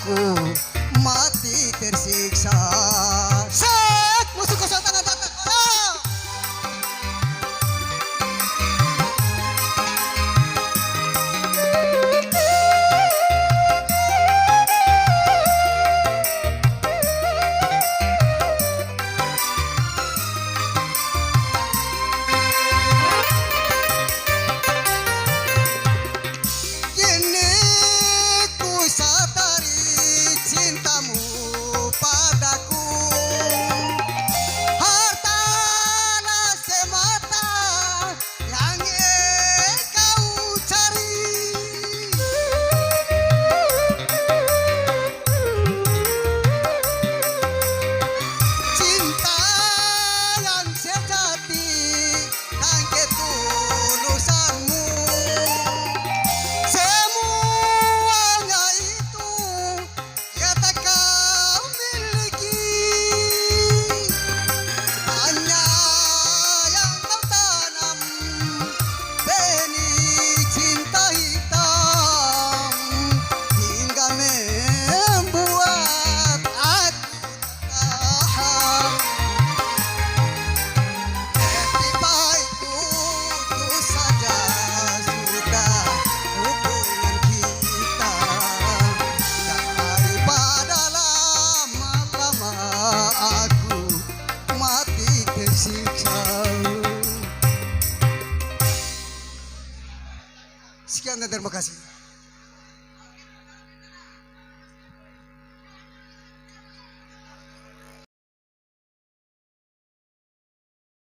aku mati tersiksa. Set, musuh kosong tangan datang. Kini ku sadari cintamu padaku hartalah semata yang kau cari. Cinta yang sejati dan ketulusanmu, semuanya itu nyata kau miliki. Hanya yang kau tanam benih cinta hitam hingga membuat aku tahan. Lebih baik putus saja sudah hubungan kita daripada lama-lama aku mati tersiksa. Sekian dan terima kasih.